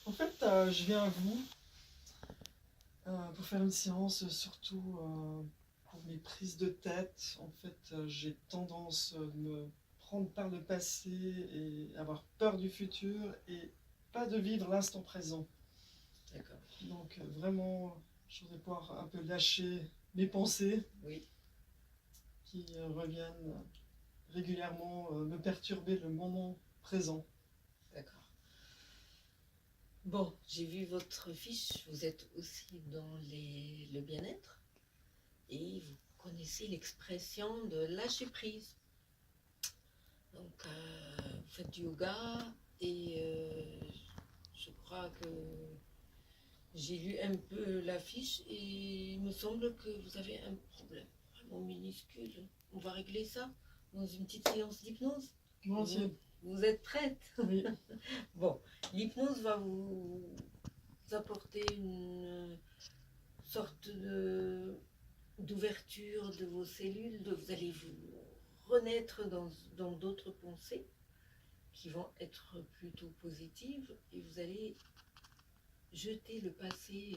En fait, je viens à vous pour faire une séance, surtout pour mes prises de tête. En fait, j'ai tendance à me prendre par le passé et avoir peur du futur et pas de vivre l'instant présent. D'accord. Donc vraiment, je voudrais pouvoir un peu lâcher mes pensées Oui, qui reviennent régulièrement me perturber le moment présent. d'accord. Bon, j'ai vu votre fiche, vous êtes aussi dans le bien-être et vous connaissez l'expression de lâcher prise. Donc, vous faites du yoga et je crois que j'ai lu un peu la fiche et il me semble que vous avez un problème vraiment minuscule. On va régler ça dans une petite séance d'hypnose. Volontiers. Vous êtes prête? Oui. Bon, l'hypnose va vous apporter une sorte d'ouverture de vos cellules, vous allez vous renaître dans d'autres pensées qui vont être plutôt positives et vous allez jeter le passé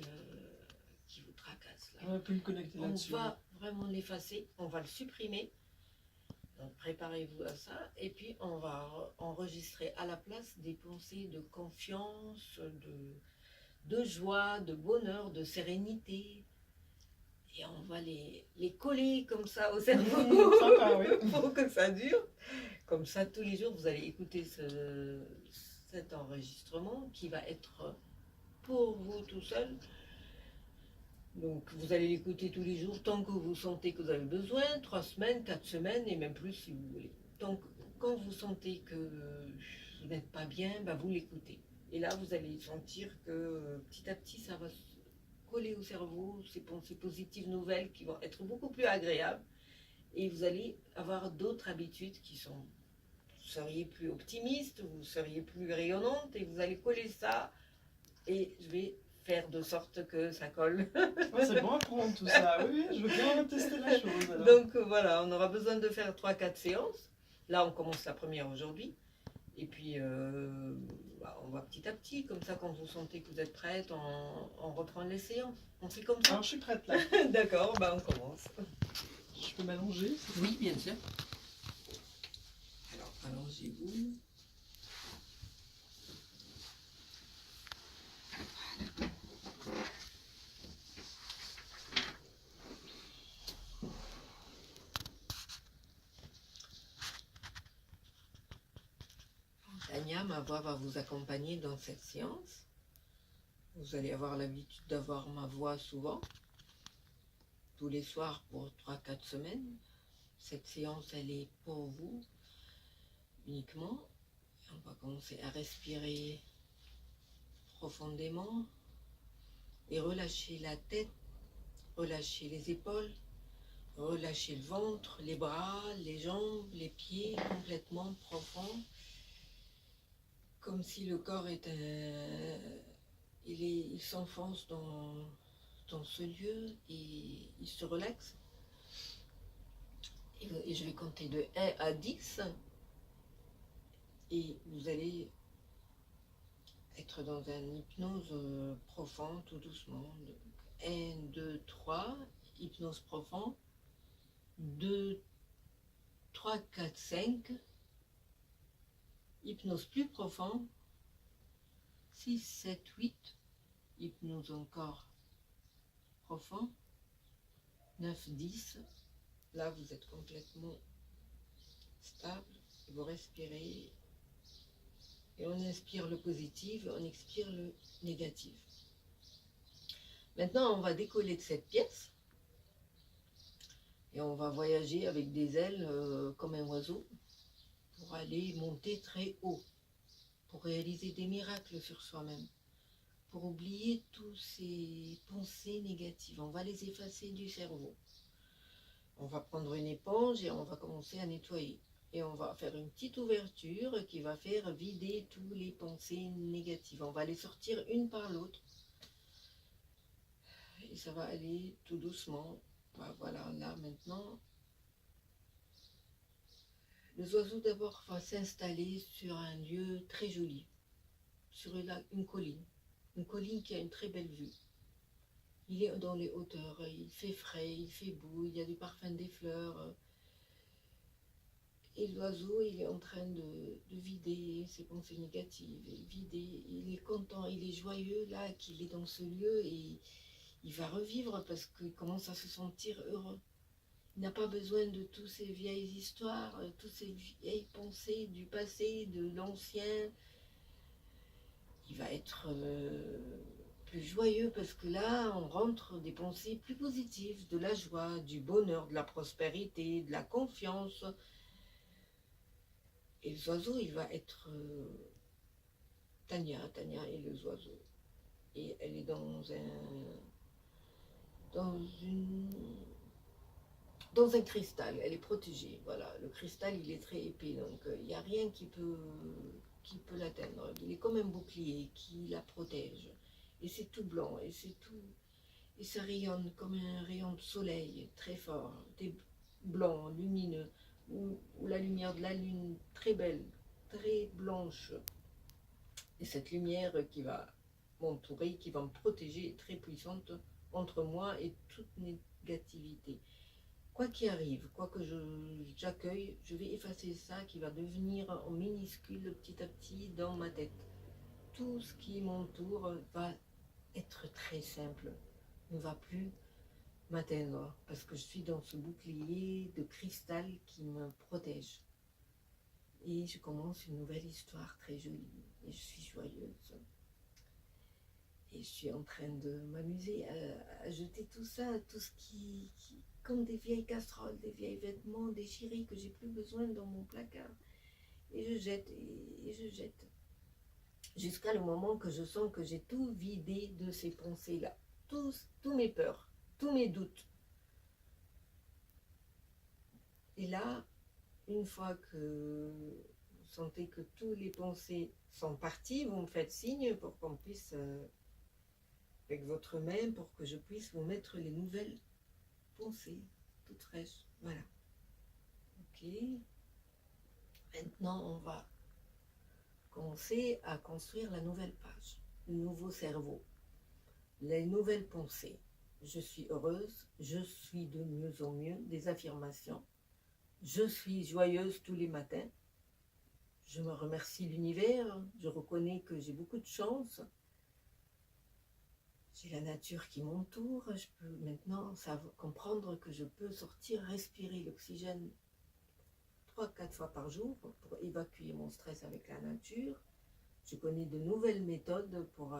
qui vous tracasse là. On a pu me connecter On là-dessus. va vraiment l'effacer, on va le supprimer. Donc préparez-vous à ça et puis on va enregistrer à la place des pensées de confiance, de joie, de bonheur, de sérénité. Et on va les coller comme ça au cerveau Sympa, oui. pour que ça dure. Comme ça, tous les jours, vous allez écouter cet enregistrement qui va être pour vous tout seul. Donc, vous allez l'écouter tous les jours tant que vous sentez que vous avez besoin, 3 semaines, 4 semaines et même plus si vous voulez. Donc, quand vous sentez que vous n'êtes pas bien, bah, vous l'écoutez. Et là, vous allez sentir que petit à petit, ça va se coller au cerveau, ces pensées positives nouvelles qui vont être beaucoup plus agréables. Et vous allez avoir d'autres habitudes qui sont, vous seriez plus optimiste, vous seriez plus rayonnante et vous allez coller ça. Et je vais faire de sorte que ça colle. Ouais, c'est bon à prendre tout ça. Oui, oui, je veux bien tester la chose. Alors. Donc voilà, on aura besoin de faire 3-4 séances. Là, on commence la première aujourd'hui. Et puis, on va petit à petit, comme ça, quand vous sentez que vous êtes prête, on reprend les séances. On fait comme ça. Alors, je suis prête là. D'accord, on commence. Je peux m'allonger? Oui, bien sûr. Alors, allongez-vous. Tania, ma voix va vous accompagner dans cette séance. Vous allez avoir l'habitude d'avoir ma voix souvent, tous les soirs pour 3-4 semaines. Cette séance, elle est pour vous uniquement. On va commencer à respirer profondément et relâcher la tête, relâcher les épaules, relâcher le ventre, les bras, les jambes, les pieds complètement profonds, comme si le corps il s'enfonce dans ce lieu et il se relaxe. Et je vais compter de 1 à 10 et vous allez être dans une hypnose profonde, tout doucement. Donc, 1, 2, 3, hypnose profonde. 2, 3, 4, 5, hypnose plus profonde. 6, 7, 8, hypnose encore profond. 9, 10, là vous êtes complètement stable, vous respirez et on inspire le positif, on expire le négatif. Maintenant on va décoller de cette pièce et on va voyager avec des ailes comme un oiseau pour aller monter très haut, pour réaliser des miracles sur soi-même, pour oublier toutes ces pensées négatives. On va les effacer du cerveau. On va prendre une éponge et on va commencer à nettoyer. Et on va faire une petite ouverture qui va faire vider toutes les pensées négatives. On va les sortir une par l'autre. Et ça va aller tout doucement. Voilà, là maintenant, les oiseaux d'abord vont s'installer sur un lieu très joli. sur une colline qui a une très belle vue. Il est dans les hauteurs, il fait frais, il fait beau, il y a du parfum des fleurs. Et l'oiseau, il est en train de vider ses pensées négatives, il est content, il est joyeux là qu'il est dans ce lieu et il va revivre parce qu'il commence à se sentir heureux. Il n'a pas besoin de toutes ces vieilles histoires, toutes ces vieilles pensées du passé, de l'ancien. Il va être plus joyeux parce que là, on rentre des pensées plus positives, de la joie, du bonheur, de la prospérité, de la confiance. Et l'oiseau, il va être Tania et les oiseaux. Et elle est dans un cristal, elle est protégée. Voilà, le cristal, il est très épais, donc il n'y a rien qui peut l'atteindre. Il est comme un bouclier qui la protège. Et c'est tout blanc, et ça rayonne comme un rayon de soleil très fort, des blancs, lumineux, ou la lumière de la lune très belle, très blanche. Et cette lumière qui va m'entourer, qui va me protéger, est très puissante entre moi et toute négativité. Quoi qu'il arrive, quoi que j'accueille, je vais effacer ça qui va devenir en minuscule petit à petit dans ma tête. Tout ce qui m'entoure va être très simple, ne va plus m'atteindre parce que je suis dans ce bouclier de cristal qui me protège. Et je commence une nouvelle histoire très jolie et je suis joyeuse. Et je suis en train de m'amuser à jeter tout ça, tout ce qui comme des vieilles casseroles, des vieilles vêtements déchirés que j'ai plus besoin dans mon placard. Et je jette, et je jette. Jusqu'à le moment que je sens que j'ai tout vidé de ces pensées-là. Tous mes peurs, tous mes doutes. Et là, une fois que vous sentez que toutes les pensées sont parties, vous me faites signe pour qu'on puisse, avec votre main, pour que je puisse vous mettre les nouvelles pensées, toutes fraîches. Voilà. Ok. Maintenant, on va commencer à construire la nouvelle page, le nouveau cerveau, les nouvelles pensées. Je suis heureuse, je suis de mieux en mieux, des affirmations. Je suis joyeuse tous les matins. Je me remercie l'univers, je reconnais que j'ai beaucoup de chance. J'ai la nature qui m'entoure, je peux maintenant comprendre que je peux sortir, respirer l'oxygène 3-4 fois par jour pour évacuer mon stress avec la nature. Je connais de nouvelles méthodes pour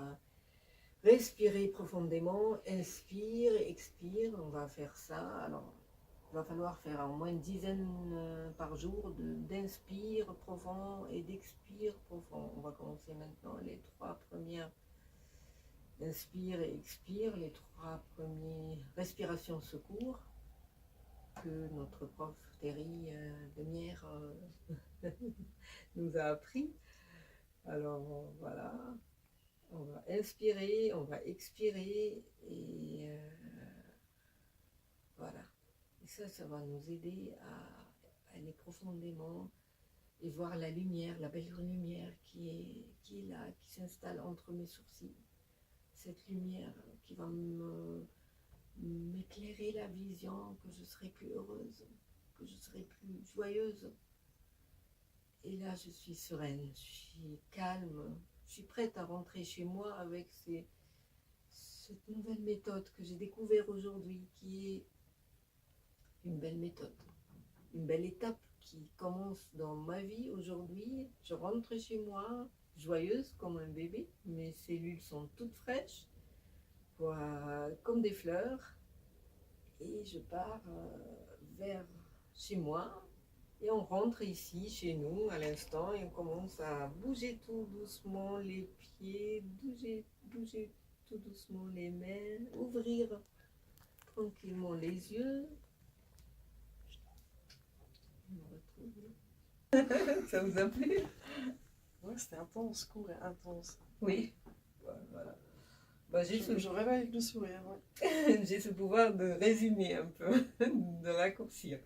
respirer profondément, inspire, expire, on va faire ça. Alors, il va falloir faire au moins une dizaine par jour d'inspire profond et d'expire profond. On va commencer maintenant les 3 premières. Inspire et expire, les 3 premières respirations secours que notre prof Terry Demière nous a appris. Alors voilà, on va inspirer, on va expirer et voilà. Et ça va nous aider à aller profondément et voir la lumière, la belle lumière qui est là, qui s'installe entre mes sourcils. Cette lumière qui va m'éclairer la vision, que je serai plus heureuse, que je serai plus joyeuse. Et là, je suis sereine, je suis calme, je suis prête à rentrer chez moi avec cette nouvelle méthode que j'ai découverte aujourd'hui, qui est une belle méthode, une belle étape qui commence dans ma vie aujourd'hui. Je rentre chez moi, joyeuse comme un bébé, mes cellules sont toutes fraîches, comme des fleurs, et je pars vers chez moi, et on rentre ici, chez nous, à l'instant, et on commence à bouger tout doucement les pieds, bouger tout doucement les mains, ouvrir tranquillement les yeux. Ça vous a plu? Ouais, c'était intense, court et intense. Oui. Voilà. Bah, Je rêve avec le sourire. Ouais. J'ai ce pouvoir de résumer un peu, de raccourcir.